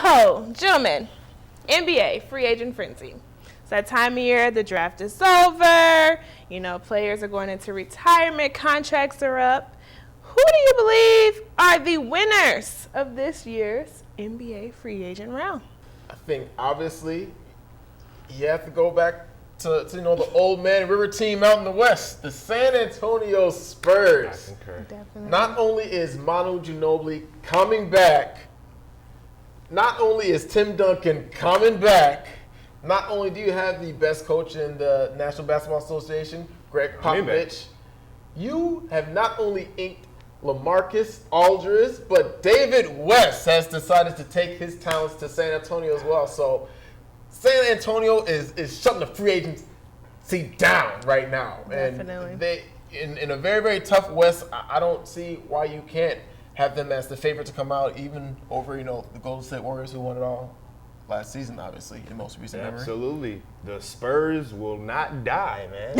So, gentlemen, NBA free agent frenzy. It's that time of year, the draft is over. You know, players are going into retirement, contracts are up. Who do you believe are the winners of this year's NBA free agent round? I think, obviously, you have to go back to the old man river team out in the West, the San Antonio Spurs. I concur. Definitely. Not only is Manu Ginobili coming back, not only is Tim Duncan coming back, not only do you have the best coach in the National Basketball Association, Greg Popovich, you have not only inked LaMarcus Aldridge, but David West has decided to take his talents to San Antonio as well. So San Antonio is shutting the free agency down right now. Definitely. And they in a very, very tough West, I don't see why you can't have them as the favorite to come out, even over, the Golden State Warriors who won it all last season, obviously, in most recent memory. Absolutely. The Spurs will not die, man.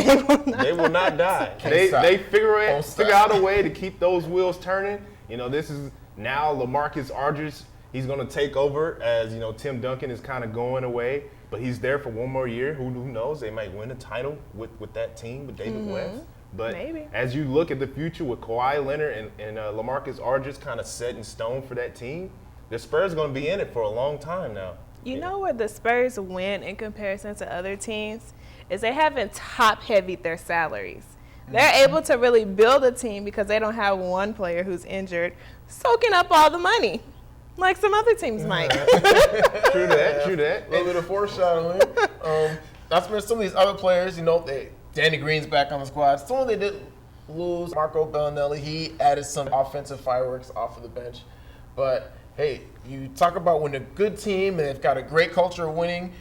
They will not die. They figure out a way to keep those wheels turning. This is now LaMarcus Aldridge. He's going to take over as, Tim Duncan is kind of going away. But he's there for one more year. Who knows? They might win a title with that team, with David West. But maybe. As you look at the future with Kawhi Leonard and LaMarcus Aldridge kind of set in stone for that team, the Spurs are going to be in it for a long time now. You know where the Spurs win in comparison to other teams is they haven't top-heavied their salaries. They're able to really build a team because they don't have one player who's injured soaking up all the money, like some other teams might. True that. A little bit of foreshadowing. Not to mention some of these other players, Danny Green's back on the squad. Some they did lose Marco Bellinelli. He added some offensive fireworks off of the bench. But, hey, you talk about when a good team and they've got a great culture of winning,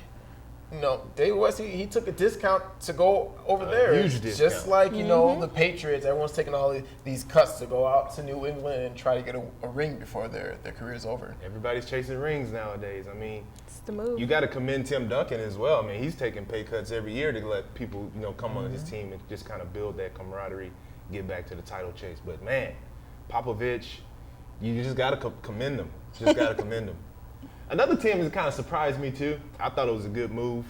David West, he took a discount to go over there. Huge discount. Just like, the Patriots, everyone's taking all these cuts to go out to New England and try to get a ring before their career is over. Everybody's chasing rings nowadays. I mean, It's the move. you got to commend Tim Duncan as well. I mean, he's taking pay cuts every year to let people, come on his team and just kind of build that camaraderie, get back to the title chase. But, man, Popovich, you just got to commend them. Just got to commend them. Another team that kind of surprised me, too, I thought it was a good move,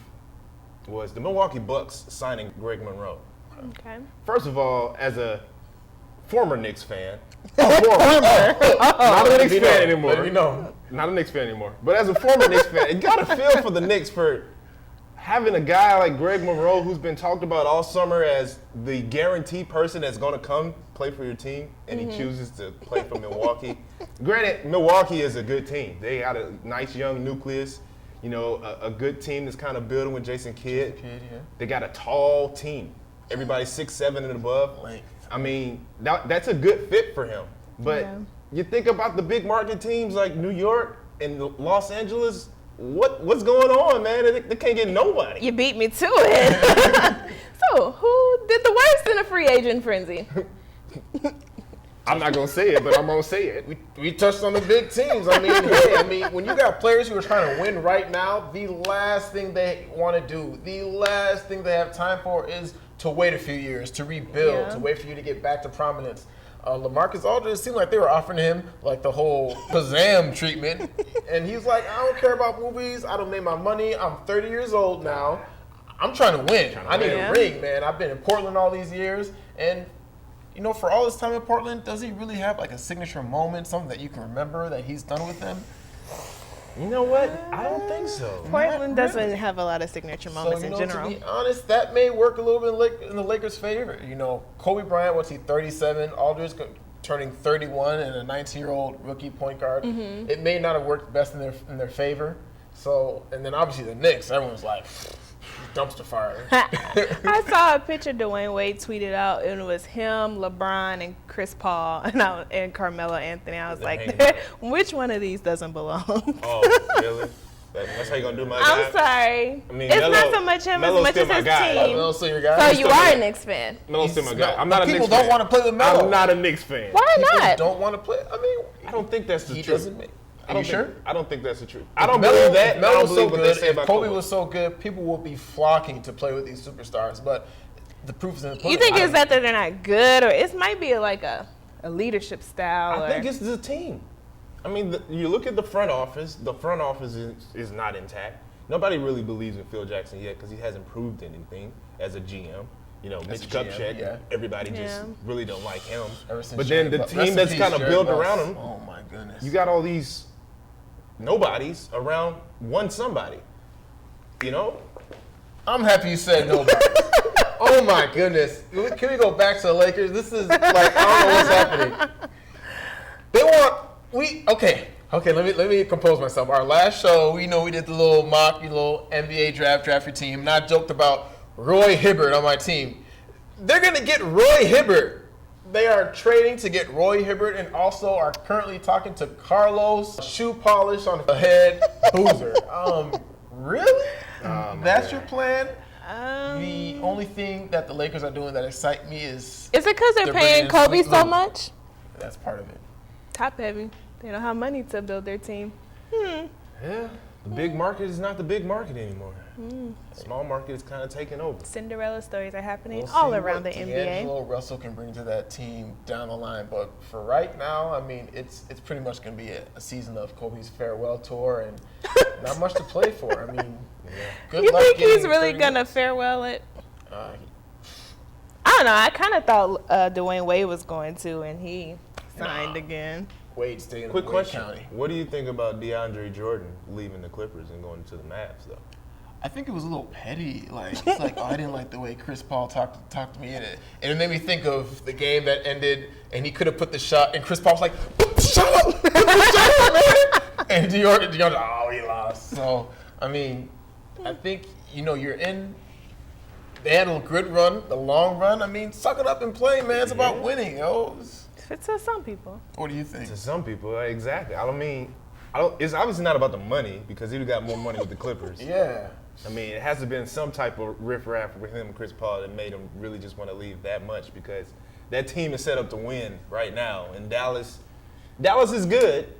was the Milwaukee Bucks signing Greg Monroe. Okay. First of all, as a former Knicks fan, Not not a Knicks fan anymore. Let me know. Not a Knicks fan anymore. But as a former Knicks fan, you got to feel for the Knicks for having a guy like Greg Monroe who's been talked about all summer as the guaranteed person that's going to come play for your team, and he chooses to play for Milwaukee. Granted, Milwaukee is a good team. They got a nice young nucleus, a good team that's kind of building with Jason Kidd. They got a tall team. Everybody's 6'7" and above. I mean, that's a good fit for him. But you think about the big market teams like New York and Los Angeles, what's going on, man? They can't get nobody. You beat me to it. So, who did the worst in a free agent frenzy? I'm not going to say it, but I'm going to say it. We touched on the big teams. I mean, when you got players who are trying to win right now, the last thing they want to do, the last thing they have time for is to wait a few years, to rebuild, to wait for you to get back to prominence. LaMarcus Aldridge, it seemed like they were offering him like the whole Kazam treatment. And he was like, I don't care about movies. I don't make my money. I'm 30 years old now. I'm trying to win. I need a ring, man. I've been in Portland all these years. And, for all this time in Portland, does he really have like a signature moment, something that you can remember that he's done with them? You know what? I don't think so. Portland doesn't have a lot of signature moments in general. To be honest, that may work a little bit in the Lakers' favor. Kobe Bryant, what's he, 37? Aldridge turning 31 and a 19-year-old rookie point guard. It may not have worked best in their favor. So, and then obviously the Knicks, everyone's like, dumpster fire. I saw a picture Dwayne Wade tweeted out, and it was him, LeBron, and Chris Paul, and Carmelo Anthony. I was like, which one of these doesn't belong? Oh, really? That's how you gonna do my guy? I'm sorry. I mean, it's not so much him as much as his team. Melo's still your guy. So you are a Knicks fan. Melo's still my guy. I'm not a Knicks fan. People don't want to play with Melo. I'm not a Knicks fan. Why People not? don't want to play. I don't think that's the truth. Doesn't make. Are you sure? I don't think that's the truth. I don't believe that. Melo I was don't so believe what they good. say If about Kobe was so good, people will be flocking to play with these superstars. But the proof is in the pudding. You think it's that they're not good, or it might be like a leadership style? I think it's the team. I mean, you look at the front office. The front office is not intact. Nobody really believes in Phil Jackson yet because he hasn't proved anything as a GM. You know, Mitch Kupchak, everybody just really don't like him. But then the team that's kind of built around him, oh my goodness, you got all these nobodies around one somebody. You know? I'm happy you said nobody. Oh my goodness. Can we go back to the Lakers? This is like, I don't know what's happening. They want, okay, let me compose myself. Our last show, we did the little mock, little NBA draft your team. And I joked about Roy Hibbert on my team. They're going to get Roy Hibbert. They are trading to get Roy Hibbert and also are currently talking to Carlos Shoe Polish on the head Boozer. Really? That's your plan? The only thing that the Lakers are doing that excites me is it because they're paying Kobe so much? That's part of it. Top heavy. They don't have money to build their team. Yeah, the big market is not the big market anymore. Small market is kind of taking over. Cinderella stories are happening all around the NBA. D'Angelo Russell can bring to that team down the line, but for right now, I mean, it's pretty much going to be a season of Kobe's farewell tour and not much to play for. I mean, good you luck. You think he's really going to farewell it? I don't know. I kind of thought Dwayne Wade was going to, and he signed again. Wade staying in Quick Wade question. County. What do you think about DeAndre Jordan leaving the Clippers and going to the Mavs, though? I think it was a little petty. Like, it's like, I didn't like the way Chris Paul talked to me in it. And it made me think of the game that ended, and he could have put the shot, and Chris Paul was like, put the shot up! Put the shot up, man! And DeAndre, oh, he lost. So, I mean, I think, you're in. They had a good run, the long run. I mean, suck it up and play, man. It's about winning, yo. To some people. What do you think? To some people, exactly. It's obviously not about the money because he got more money with the Clippers. Yeah. I mean, it has to have been some type of riffraff with him and Chris Paul that made him really just want to leave that much because that team is set up to win right now. And Dallas is good.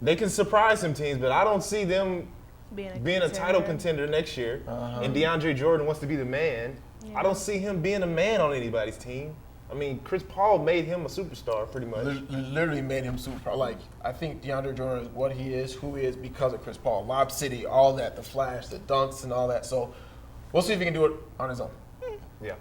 They can surprise some teams, but I don't see them being a title contender next year. And DeAndre Jordan wants to be the man. Yeah. I don't see him being a man on anybody's team. I mean, Chris Paul made him a superstar pretty much. Literally made him superstar. Like, I think DeAndre Jordan is what he is, who he is because of Chris Paul. Lob City, all that, the flash, the dunks and all that. So we'll see if he can do it on his own. Yeah.